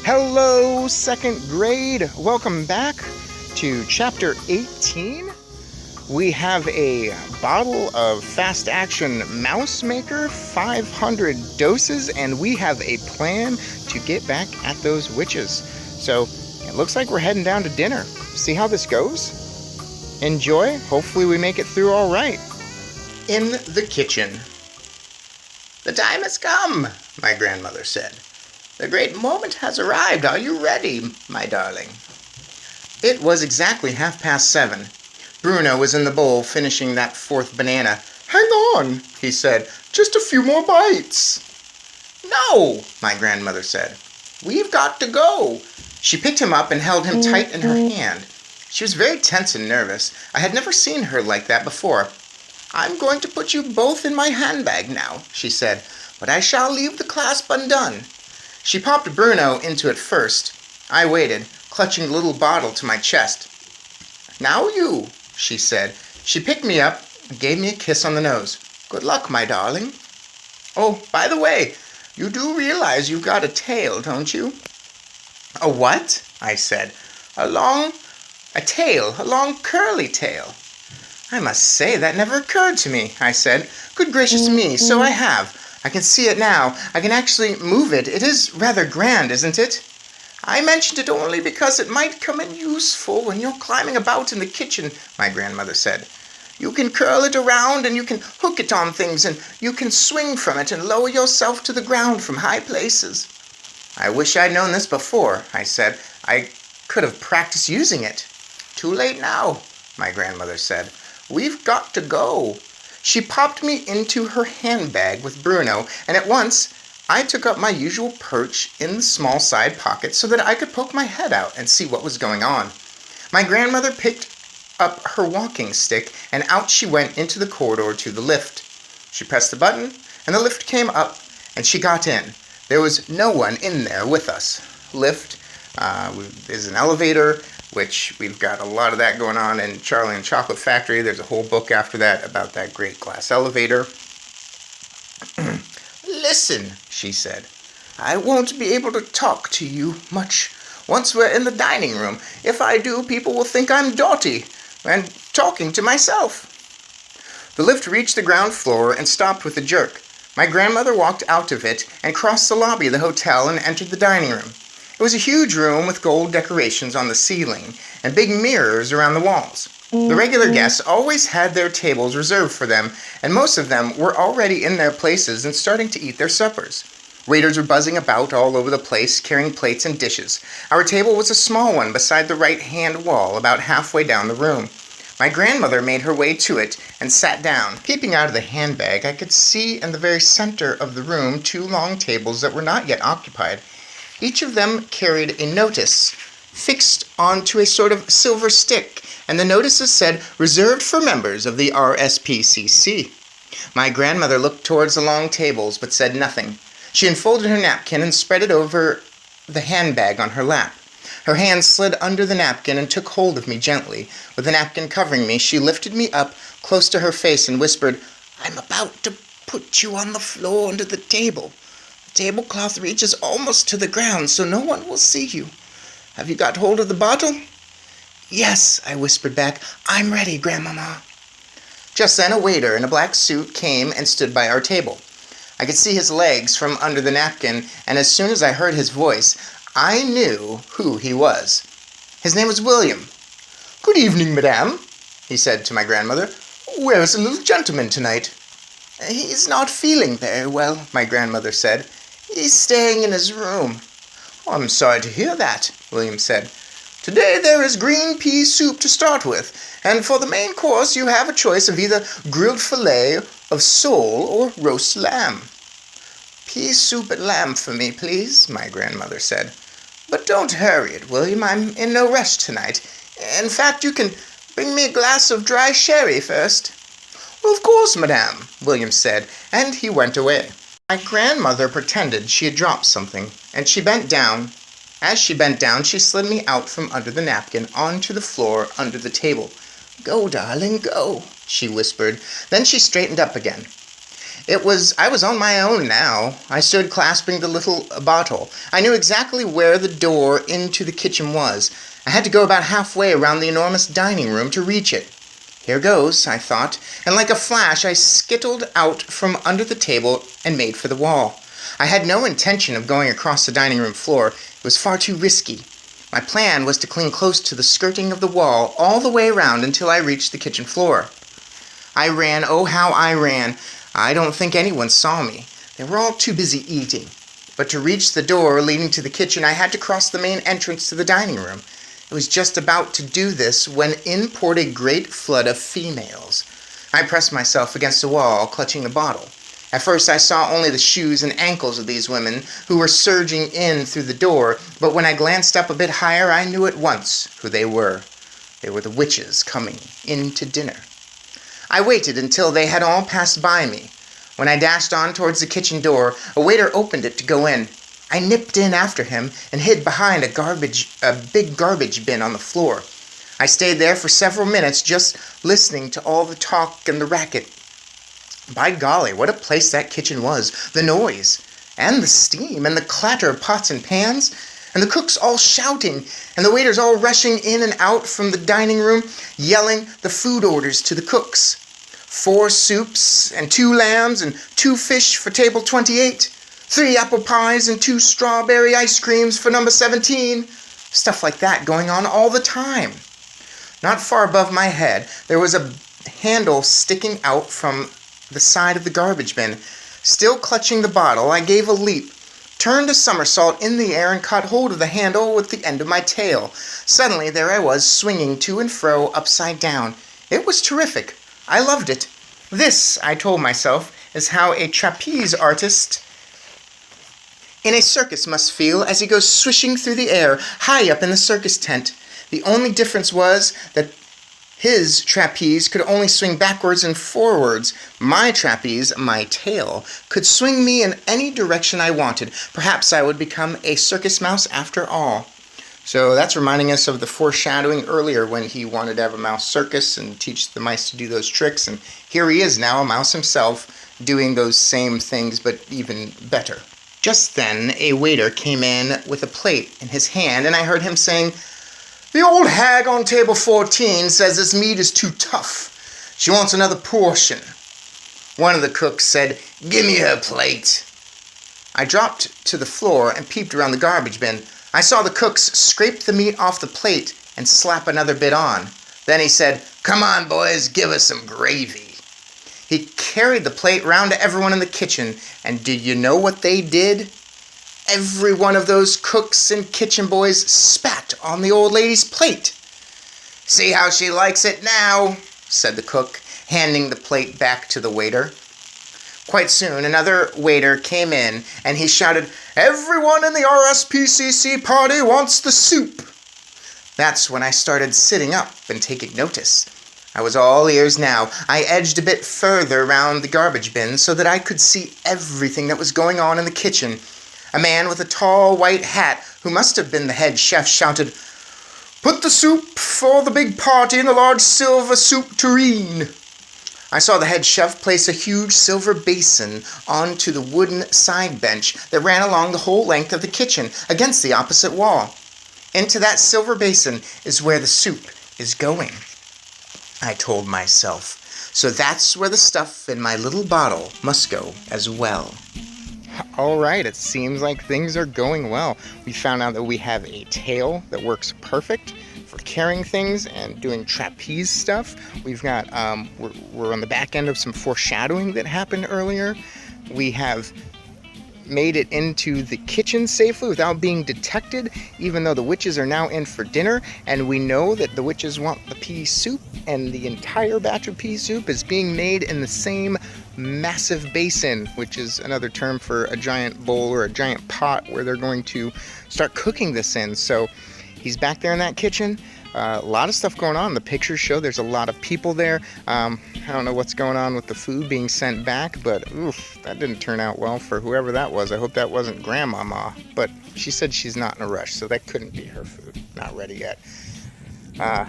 Hello, second grade. Welcome back to chapter 18. We have a bottle of fast action mouse maker, 500 doses, and we have a plan to get back at those witches. So it looks like we're heading down to dinner. See how this goes? Enjoy. Hopefully we make it through all right. In the kitchen. "The time has come," my grandmother said. "The great moment has arrived. Are you ready, my darling?" It was exactly 7:30. Bruno was in the bowl finishing that fourth banana. "Hang on," he said. "Just a few more bites." "No," my grandmother said. "We've got to go." She picked him up and held him tight in her hand. She was very tense and nervous. I had never seen her like that before. "I'm going to put you both in my handbag now," she said, "but I shall leave the clasp undone." She popped Bruno into it first. I waited, clutching the little bottle to my chest. "Now you," she said. She picked me up and gave me a kiss on the nose. "Good luck, my darling. Oh, by the way, you do realize you've got a tail, don't you?" "A what?" I said. A long curly tail." "I must say that never occurred to me," I said. "Good gracious me, so I have. I can see it now. I can actually move it. It is rather grand, isn't it?" "I mentioned it only because it might come in useful when you're climbing about in the kitchen," my grandmother said. "You can curl it around and you can hook it on things and you can swing from it and lower yourself to the ground from high places." "I wish I'd known this before," I said. "I could have practiced using it." "Too late now," my grandmother said. "We've got to go." She popped me into her handbag with Bruno, and at once I took up my usual perch in the small side pocket so that I could poke my head out and see what was going on. My grandmother picked up her walking stick, and out she went into the corridor to the lift. She pressed the button, and the lift came up, and she got in. There was no one in there with us. Lift is an elevator, which we've got a lot of that going on in Charlie and Chocolate Factory. There's a whole book after that about that great glass elevator. "Listen," she said. "I won't be able to talk to you much once we're in the dining room. If I do, people will think I'm dotty and talking to myself." The lift reached the ground floor and stopped with a jerk. My grandmother walked out of it and crossed the lobby of the hotel and entered the dining room. It was a huge room with gold decorations on the ceiling and big mirrors around the walls. The regular guests always had their tables reserved for them, and most of them were already in their places and starting to eat their suppers. Waiters were buzzing about all over the place, carrying plates and dishes. Our table was a small one beside the right-hand wall, about halfway down the room. My grandmother made her way to it and sat down. Peeping out of the handbag, I could see in the very center of the room 2 long tables that were not yet occupied. Each of them carried a notice fixed onto a sort of silver stick, and the notices said, "Reserved for members of the RSPCC." My grandmother looked towards the long tables, but said nothing. She unfolded her napkin and spread it over the handbag on her lap. Her hand slid under the napkin and took hold of me gently. With the napkin covering me, she lifted me up close to her face and whispered, "I'm about to put you on the floor under the table. The tablecloth reaches almost to the ground, so no one will see you. Have you got hold of the bottle?" "Yes," I whispered back. "I'm ready, Grandmama." Just then a waiter in a black suit came and stood by our table. I could see his legs from under the napkin, and as soon as I heard his voice, I knew who he was. His name was William. "Good evening, madame," he said to my grandmother. "Where is the little gentleman tonight?" "He's not feeling very well," my grandmother said. "He's staying in his room." "I'm sorry to hear that," William said. "Today there is green pea soup to start with, and for the main course you have a choice of either grilled fillet of sole or roast lamb." "Pea soup and lamb for me, please," my grandmother said. "But don't hurry it, William. I'm in no rush tonight. In fact, you can bring me a glass of dry sherry first." "Of course, madame," William said, and he went away. My grandmother pretended she had dropped something, and she bent down. As she bent down, she slid me out from under the napkin onto the floor under the table. "Go, darling, go," she whispered. Then she straightened up again. I was on my own now. I stood clasping the little bottle. I knew exactly where the door into the kitchen was. I had to go about halfway around the enormous dining room to reach it. Here goes, I thought, and like a flash I skittled out from under the table and made for the wall. I had no intention of going across the dining room floor. It was far too risky. My plan was to cling close to the skirting of the wall all the way around until I reached the kitchen floor. I ran, oh how I ran. I don't think anyone saw me. They were all too busy eating. But to reach the door leading to the kitchen, I had to cross the main entrance to the dining room. I was just about to do this when in poured a great flood of females. I pressed myself against the wall, clutching the bottle. At first I saw only the shoes and ankles of these women who were surging in through the door, but when I glanced up a bit higher, I knew at once who they were. They were the witches coming in to dinner. I waited until they had all passed by me. When I dashed on towards the kitchen door, a waiter opened it to go in. I nipped in after him and hid behind a big garbage bin on the floor. I stayed there for several minutes just listening to all the talk and the racket. By golly, what a place that kitchen was. The noise, and the steam, and the clatter of pots and pans, and the cooks all shouting, and the waiters all rushing in and out from the dining room, yelling the food orders to the cooks. 4 soups, and 2 lambs, and 2 fish for table 28. 3 apple pies and 2 strawberry ice creams for number 17. Stuff like that going on all the time. Not far above my head, there was a handle sticking out from the side of the garbage bin. Still clutching the bottle, I gave a leap, turned a somersault in the air and caught hold of the handle with the end of my tail. Suddenly there I was, swinging to and fro upside down. It was terrific. I loved it. This, I told myself, is how a trapeze artist in a circus must feel as he goes swishing through the air, high up in the circus tent. The only difference was that his trapeze could only swing backwards and forwards. My trapeze, my tail, could swing me in any direction I wanted. Perhaps I would become a circus mouse after all. So that's reminding us of the foreshadowing earlier when he wanted to have a mouse circus and teach the mice to do those tricks. And here he is now, a mouse himself, doing those same things but even better. Just then, a waiter came in with a plate in his hand, and I heard him saying, "The old hag on table 14 says this meat is too tough. She wants another portion." One of the cooks said, "Give me her plate." I dropped to the floor and peeped around the garbage bin. I saw the cooks scrape the meat off the plate and slap another bit on. Then he said, "Come on, boys, give us some gravy." He carried the plate round to everyone in the kitchen, and do you know what they did? Every one of those cooks and kitchen boys spat on the old lady's plate. "See how she likes it now," said the cook, handing the plate back to the waiter. Quite soon, another waiter came in, and he shouted, "Everyone in the RSPCC party wants the soup." That's when I started sitting up and taking notice. I was all ears now. I edged a bit further round the garbage bin so that I could see everything that was going on in the kitchen. A man with a tall white hat, who must have been the head chef, shouted, "Put the soup for the big party in the large silver soup tureen." I saw the head chef place a huge silver basin onto the wooden side bench that ran along the whole length of the kitchen against the opposite wall. Into that silver basin is where the soup is going, I told myself. So that's where the stuff in my little bottle must go as well. All right, it seems like things are going well. We found out that we have a tail that works perfect for carrying things and doing trapeze stuff. We've got, we're on the back end of some foreshadowing that happened earlier. We have made it into the kitchen safely without being detected, even though the witches are now in for dinner, and we know that the witches want the pea soup, and the entire batch of pea soup is being made in the same massive basin, which is another term for a giant bowl or a giant pot where they're going to start cooking this in. So he's back there in that kitchen. A lot of stuff going on. The pictures show there's a lot of people there. I don't know what's going on with the food being sent back, but oof, that didn't turn out well for whoever that was. I hope that wasn't Grandmama, but she said she's not in a rush, so that couldn't be her food. Not ready yet.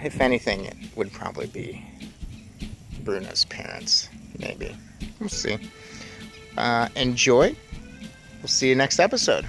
If anything, it would probably be Bruno's parents, maybe. We'll see. enjoy. We'll see you next episode.